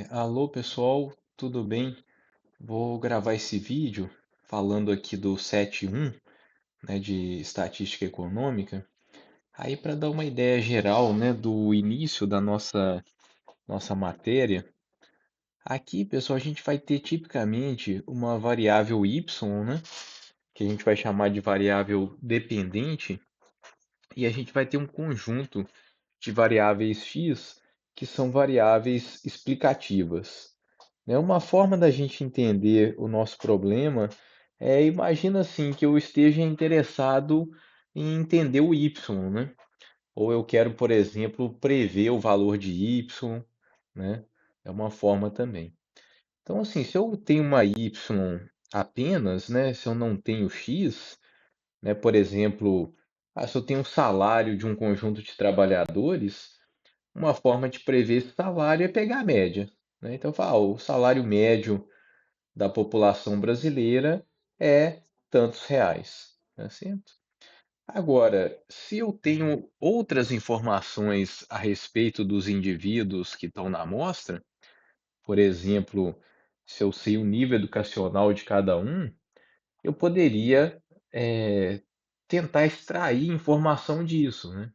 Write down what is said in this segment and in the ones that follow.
Alô pessoal, tudo bem? Vou gravar esse vídeo falando aqui do 7.1, né, de estatística econômica, aí para dar uma ideia geral, né, do início da nossa matéria. Aqui, pessoal, a gente vai ter tipicamente uma variável y, né, que a gente vai chamar de variável dependente, e a gente vai ter um conjunto de variáveis x que são variáveis explicativas. Né? Uma forma da gente entender o nosso problema imagina assim que eu esteja interessado em entender o y, né? Ou eu quero, por exemplo, prever o valor de y, né? É uma forma também. Então, assim, se eu tenho uma y apenas, né? Se eu não tenho x, né? Por exemplo, se eu tenho um salário de um conjunto de trabalhadores, uma forma de prever esse salário é pegar a média, né? Então, o salário médio da população brasileira é tantos reais, tá certo? Agora, se eu tenho outras informações a respeito dos indivíduos que estão na amostra, por exemplo, se eu sei o nível educacional de cada um, eu poderia eh, tentar extrair informação disso, né?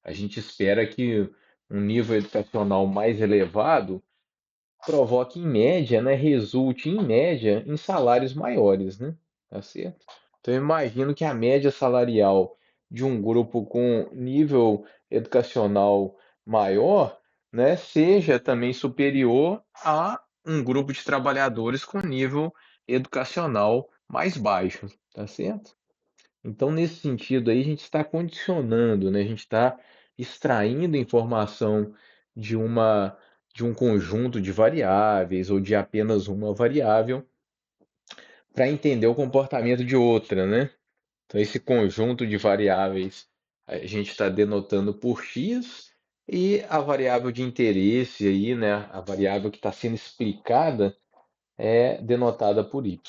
A gente espera que um nível educacional mais elevado provoque em média, né, resulte em média em salários maiores, né? Tá certo? Então eu imagino que a média salarial de um grupo com nível educacional maior, né, seja também superior a um grupo de trabalhadores com nível educacional mais baixo, tá certo? Então, nesse sentido aí, a gente está condicionando, né? A gente está extraindo informação de de um conjunto de variáveis ou de apenas uma variável para entender o comportamento de outra, né? Então, esse conjunto de variáveis a gente está denotando por x e a variável de interesse aí, né? A variável que está sendo explicada é denotada por y,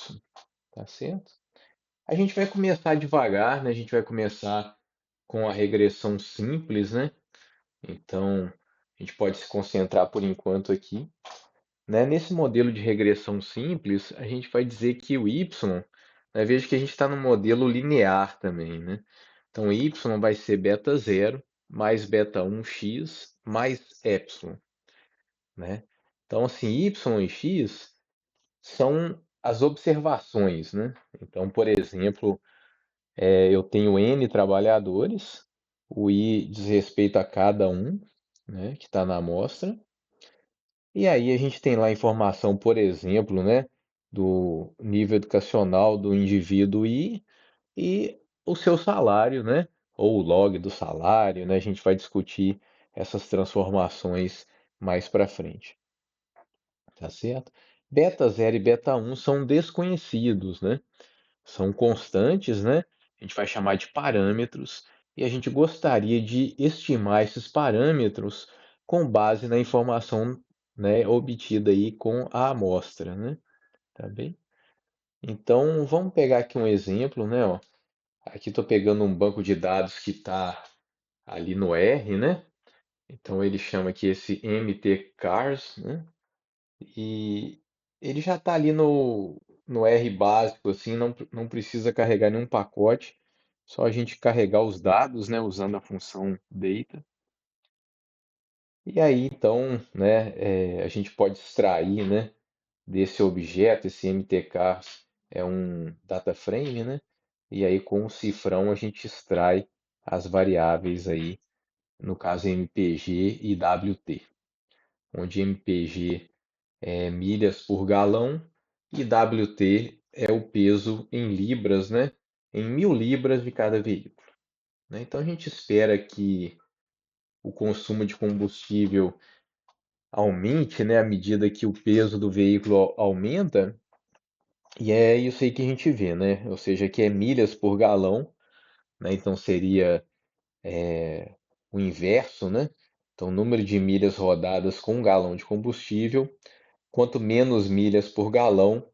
tá certo? A gente vai começar devagar, né? A gente vai começar com a regressão simples, né? Então, a gente pode se concentrar por enquanto aqui, né? Nesse modelo de regressão simples, a gente vai dizer que o y, né? Veja que a gente está no modelo linear também, né? Então, y vai ser beta zero mais beta 1 x mais epsilon, né? Então, assim, y e x são as observações, né? Então, por exemplo, eu tenho N trabalhadores, o I diz respeito a cada um, né, que está na amostra. E aí a gente tem lá a informação, por exemplo, né, do nível educacional do indivíduo I e o seu salário, né, ou o log do salário, né, a gente vai discutir essas transformações mais para frente, tá certo? Beta zero e beta um são desconhecidos, né? São constantes, né? A gente vai chamar de parâmetros, e a gente gostaria de estimar esses parâmetros com base na informação, né, obtida aí com a amostra, né? Tá bem? Então, vamos pegar aqui um exemplo, né? Ó. Aqui estou pegando um banco de dados que está ali no R, né? Então, ele chama aqui esse MT-Cars, né? E ele já está ali no R básico, assim, não precisa carregar nenhum pacote, só a gente carregar os dados, né, usando a função data. E aí, então, né, a gente pode extrair, né, desse objeto, esse MTK é um data frame, né? E aí, com o cifrão, a gente extrai as variáveis aí, no caso MPG e WT, onde MPG milhas por galão e WT é o peso em libras, né? Em 1.000 libras de cada veículo, né? Então a gente espera que o consumo de combustível aumente, né, à medida que o peso do veículo aumenta, e é isso aí que a gente vê, né? Ou seja, que é milhas por galão, né? Então seria o inverso, né? Então, o número de milhas rodadas com um galão de combustível, quanto menos milhas por galão,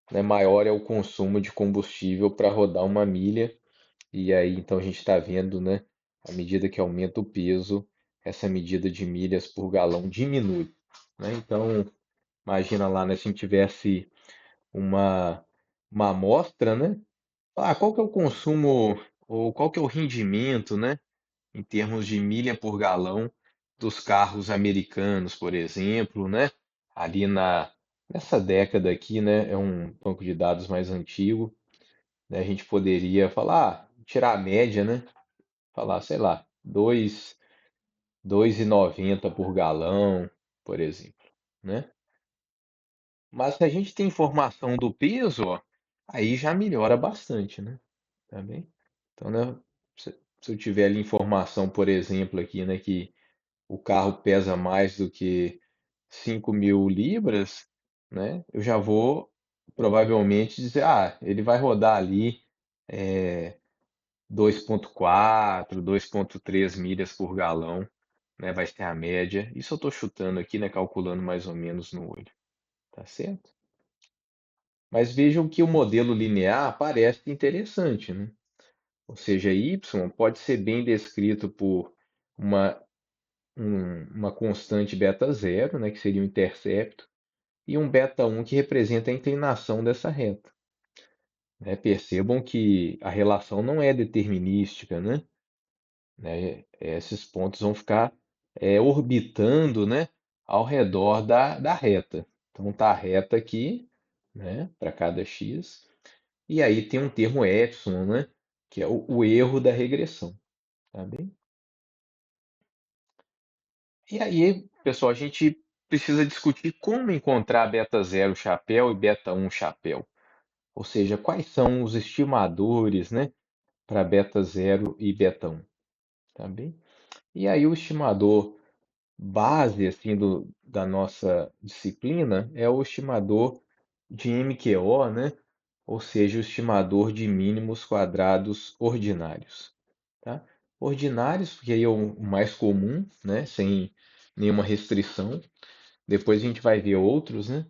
né, maior é o consumo de combustível para rodar uma milha. E aí, então, a gente está vendo, né, à medida que aumenta o peso, essa medida de milhas por galão diminui. né? Então, imagina lá, né, se a gente tivesse uma, uma amostra, né? Ah, qual que é o consumo ou qual que é o rendimento, né, em termos de milha por galão dos carros americanos, por exemplo, né? Ali nessa década aqui, né, é um banco de dados mais antigo, né? A gente poderia falar, tirar a média, né? Falar, sei lá, 2,90 por galão, por exemplo, né? Mas se a gente tem informação do peso, ó, aí já melhora bastante, né? Tá bem? Então, né, se eu tiver ali informação, por exemplo, aqui, né, que o carro pesa mais do que 5.000 libras, né, eu já vou provavelmente dizer, ah, ele vai rodar ali 2,4, 2,3 milhas por galão, né, vai ser a média. Isso eu estou chutando aqui, né, calculando mais ou menos no olho, tá certo? Mas vejam que o modelo linear parece interessante, né? Ou seja, y pode ser bem descrito por uma, uma constante beta zero, né, que seria o intercepto, e um beta 1 que representa a inclinação dessa reta, né? Percebam que a relação não é determinística, né? Esses pontos vão ficar orbitando, né, ao redor da reta. Então tá a reta aqui, né, para cada x, e aí tem um termo epsilon, né, que é o erro da regressão, tá bem? E aí, pessoal, a gente precisa discutir como encontrar beta zero chapéu e beta um chapéu. Ou seja, quais são os estimadores, né, para beta zero e beta um, tá bem? E aí o estimador base assim da nossa disciplina é o estimador de MQO, né? Ou seja, o estimador de mínimos quadrados ordinários, tá? Ordinários, porque aí é o mais comum, né? Sem nenhuma restrição. Depois a gente vai ver outros, né?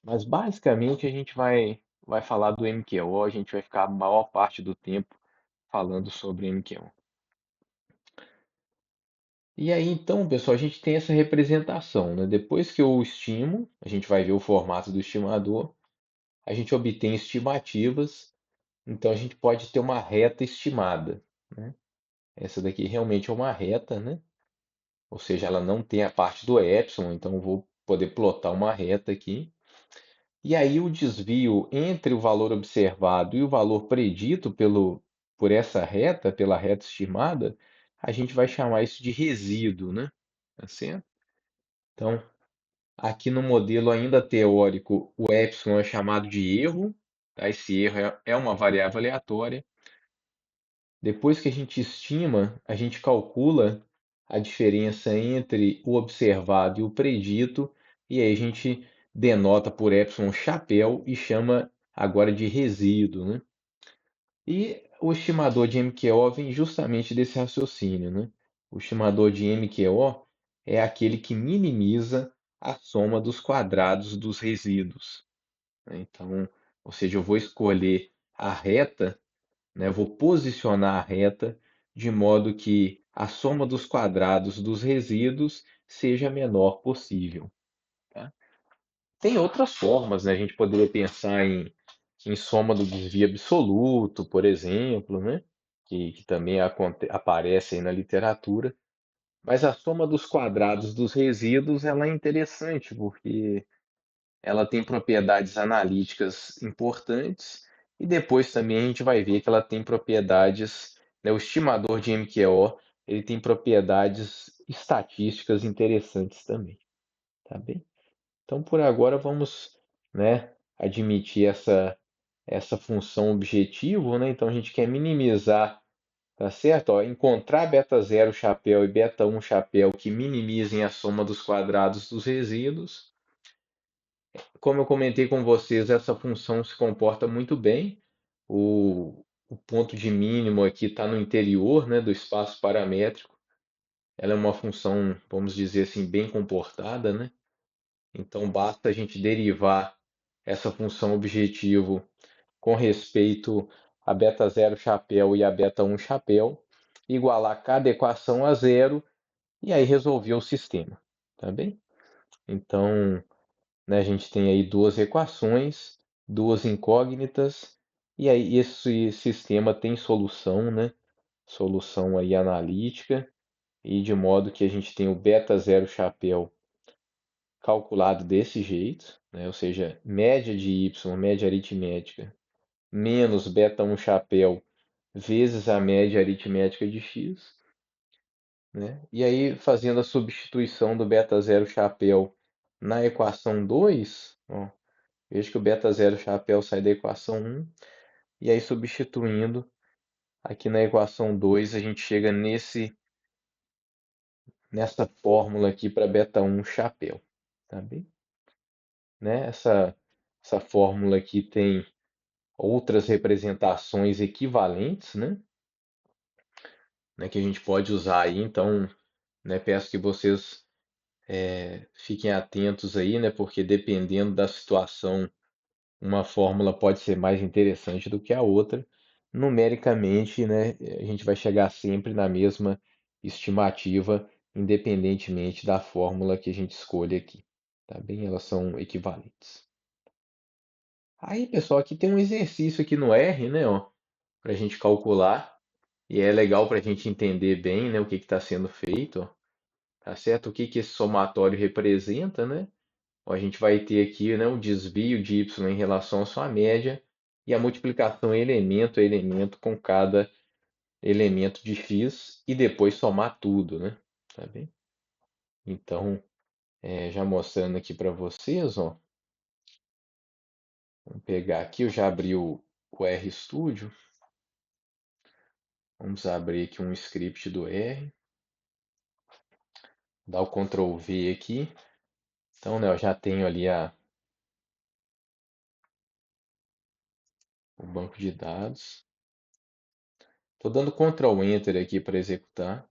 Mas basicamente a gente vai falar do MQO, a gente vai ficar a maior parte do tempo falando sobre MQO. E aí, então, pessoal, a gente tem essa representação, né? Depois que eu estimo, a gente vai ver o formato do estimador, a gente obtém estimativas, então a gente pode ter uma reta estimada, né? Essa daqui realmente é uma reta, né? Ou seja, ela não tem a parte do epsilon, então eu vou poder plotar uma reta aqui. E aí o desvio entre o valor observado e o valor predito por essa reta, pela reta estimada, a gente vai chamar isso de resíduo, né? Tá certo? Então, aqui no modelo ainda teórico, o epsilon é chamado de erro, tá? Esse erro é uma variável aleatória. Depois que a gente estima, a gente calcula a diferença entre o observado e o predito, e aí a gente denota por epsilon chapéu e chama agora de resíduo, né? E o estimador de MQO vem justamente desse raciocínio, né? O estimador de MQO é aquele que minimiza a soma dos quadrados dos resíduos, né? Então, ou seja, eu vou escolher a reta, né? Eu vou posicionar a reta de modo que a soma dos quadrados dos resíduos seja a menor possível, tá? Tem outras formas, né? A gente poderia pensar em soma do desvio absoluto, por exemplo, né? Que também aparece aí na literatura. Mas a soma dos quadrados dos resíduos ela é interessante, porque ela tem propriedades analíticas importantes e depois também a gente vai ver que ela tem propriedades, né, o estimador de MQO, ele tem propriedades estatísticas interessantes também, tá bem? Então, por agora, vamos, né, admitir essa função objetivo, né? Então, a gente quer minimizar, tá certo? Ó, encontrar beta zero chapéu e beta um chapéu que minimizem a soma dos quadrados dos resíduos. Como eu comentei com vocês, essa função se comporta muito bem. O ponto de mínimo aqui está no interior, né, do espaço paramétrico. Ela é uma função, vamos dizer assim, bem comportada, né? Então basta a gente derivar essa função objetivo com respeito a beta zero chapéu e a beta um chapéu, igualar cada equação a zero e aí resolver o sistema, tá bem? Então, né, a gente tem aí duas equações, duas incógnitas, e aí esse sistema tem solução, né? Solução aí analítica, e de modo que a gente tem o beta zero chapéu calculado desse jeito, né? Ou seja, média de y, média aritmética, menos beta um chapéu vezes a média aritmética de x, né? E aí, fazendo a substituição do beta zero chapéu na equação 2, ó, veja que o beta zero chapéu sai da equação um, e aí substituindo aqui na equação 2 a gente chega nessa fórmula aqui para beta um chapéu, tá bem? Né? Essa fórmula aqui tem outras representações equivalentes, né, que a gente pode usar aí. Então, né, peço que vocês fiquem atentos aí, né, porque dependendo da situação, uma fórmula pode ser mais interessante do que a outra. Numericamente, né, a gente vai chegar sempre na mesma estimativa, independentemente da fórmula que a gente escolha aqui. Tá bem? Elas são equivalentes. Aí, pessoal, aqui tem um exercício aqui no R, né, ó, para a gente calcular. E é legal para a gente entender bem, né, o que está sendo feito, ó, tá certo? O que que esse somatório representa, né? Ó, a gente vai ter aqui, né, o desvio de y em relação à sua média e a multiplicação elemento a elemento com cada elemento de x e depois somar tudo, né? Tá bem? Então, já mostrando aqui para vocês, ó, vamos pegar aqui, eu já abri o RStudio, vamos abrir aqui um script do R, dar o Ctrl V aqui. Então, né, eu já tenho ali o banco de dados. Estou dando Ctrl Enter aqui para executar.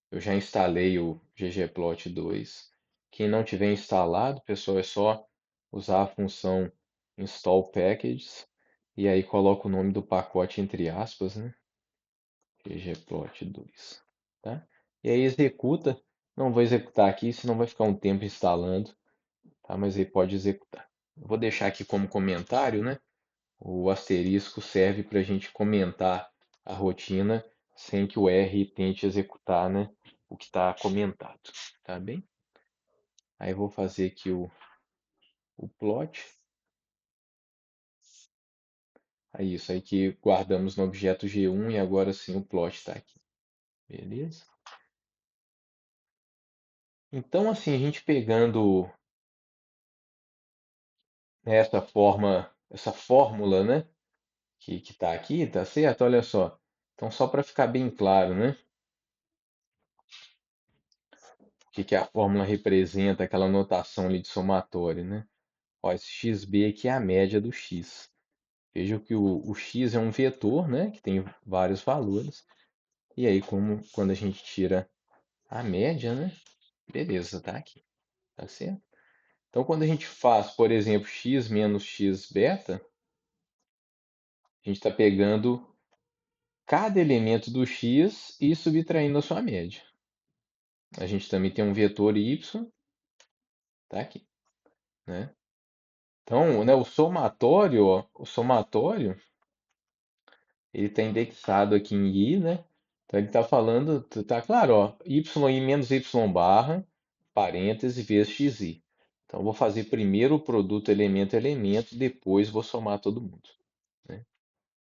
Eu já instalei o ggplot2. Quem não tiver instalado, pessoal, é só usar a função install packages e aí coloca o nome do pacote entre aspas, né? ggplot2, tá? E aí executa. Não vou executar aqui, senão vai ficar um tempo instalando, tá? Mas ele pode executar. Eu vou deixar aqui como comentário, né? O asterisco serve para a gente comentar a rotina sem que o R tente executar, né, o que está comentado, tá bem? Aí eu vou fazer aqui o plot. É isso aí que guardamos no objeto G1 e agora sim o plot está aqui. Beleza? Então, assim, a gente pegando essa fórmula, né, que está aqui, tá certo? Olha só. Então, só para ficar bem claro, né, o que a fórmula representa, aquela notação ali de somatório, né? Ó, esse xb aqui é a média do x. Veja que o x é um vetor, né, que tem vários valores. E aí, quando a gente tira a média, né, beleza, tá aqui, tá certo? Então, quando a gente faz, por exemplo, x menos x beta, a gente está pegando cada elemento do x e subtraindo a sua média. A gente também tem um vetor y, tá aqui, né? Então, né, o somatório ele está indexado aqui em i, né? Então ele está falando, tá claro, ó, yi menos y barra, parêntese, vezes xi. Então eu vou fazer primeiro o produto elemento a elemento, depois vou somar todo mundo, né?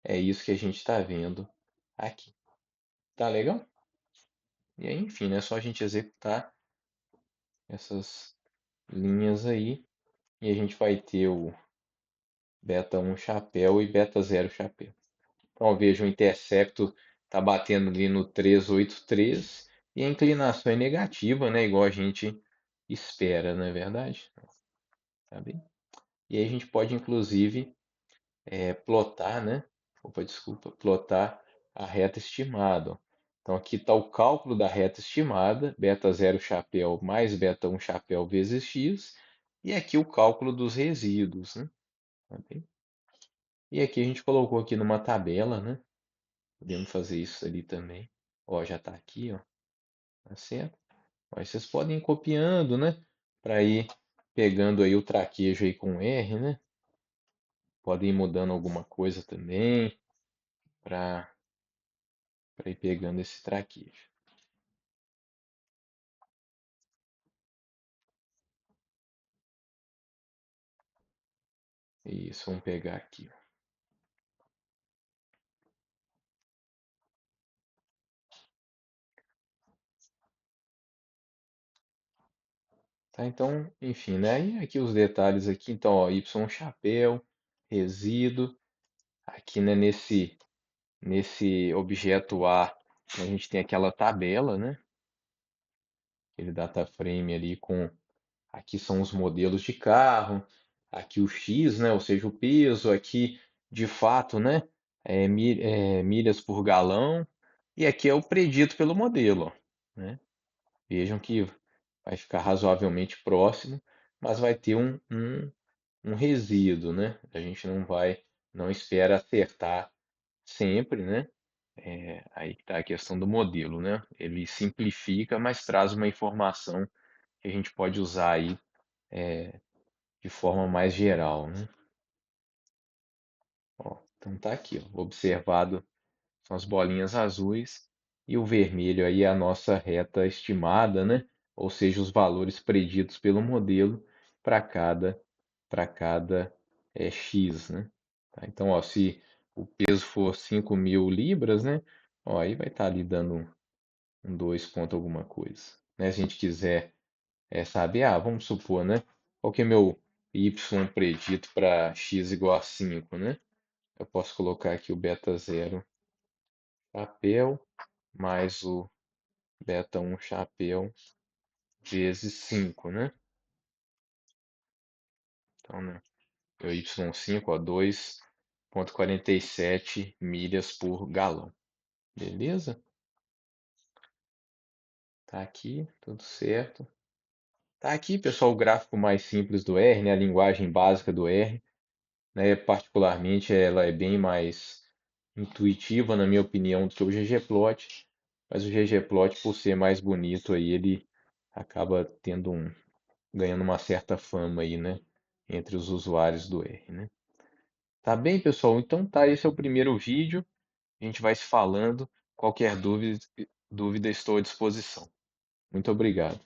É isso que a gente está vendo aqui. Tá legal? E aí, enfim, né, é só a gente executar essas linhas aí e a gente vai ter o beta um chapéu e beta zero chapéu. Então, veja, o intercepto está batendo ali no 383 e a inclinação é negativa, né? Igual a gente espera, não é verdade? Tá bem? E aí a gente pode, inclusive, plotar, né? Opa, desculpa, plotar a reta estimada. Ó. Então, aqui está o cálculo da reta estimada, beta zero chapéu mais beta um chapéu vezes x, e aqui o cálculo dos resíduos, né? Tá bem? E aqui a gente colocou aqui numa tabela, né? Podemos fazer isso ali também. Ó, já está aqui, ó. Tá certo? Aí vocês podem ir copiando, né? para ir pegando aí o traquejo aí com R, né? Podem ir mudando alguma coisa também para ir pegando esse traquejo. Isso, vamos pegar aqui. Tá, então, enfim, né? E aqui os detalhes aqui, então, ó, Y chapéu, resíduo, aqui, né, nesse objeto A, a gente tem aquela tabela, né? Aquele data frame ali com, aqui são os modelos de carro, aqui o X, né? Ou seja, o peso, aqui, de fato, né? Milhas por galão, e aqui é o predito pelo modelo, ó, né? Vejam que vai ficar razoavelmente próximo, mas vai ter um resíduo, né? A gente não espera acertar sempre, né? Aí está a questão do modelo, né? Ele simplifica, mas traz uma informação que a gente pode usar aí de forma mais geral, né? Ó, então tá aqui, ó, observado são as bolinhas azuis e o vermelho aí é a nossa reta estimada, né? Ou seja, os valores preditos pelo modelo para cada X, né? Tá? Então, ó, se o peso for 5.000 libras, né? Ó, aí vai estar ali dando um 2 ponto alguma coisa, né? Se a gente quiser saber, vamos supor, né? Qual que é meu Y predito para X igual a 5, né? Eu posso colocar aqui o beta zero chapéu mais o beta um chapéu vezes 5, né? Então, né? O Y5, ó, 2,47 milhas por galão. Beleza? Tá aqui, tudo certo. Tá aqui, pessoal, o gráfico mais simples do R, né? A linguagem básica do R, né? Particularmente, ela é bem mais intuitiva, na minha opinião, do que o ggplot. Mas o ggplot, por ser mais bonito aí, ele acaba ganhando uma certa fama aí, né? Entre os usuários do R, né? Tá bem, pessoal? Então tá, esse é o primeiro vídeo. A gente vai se falando. Qualquer dúvida estou à disposição. Muito obrigado.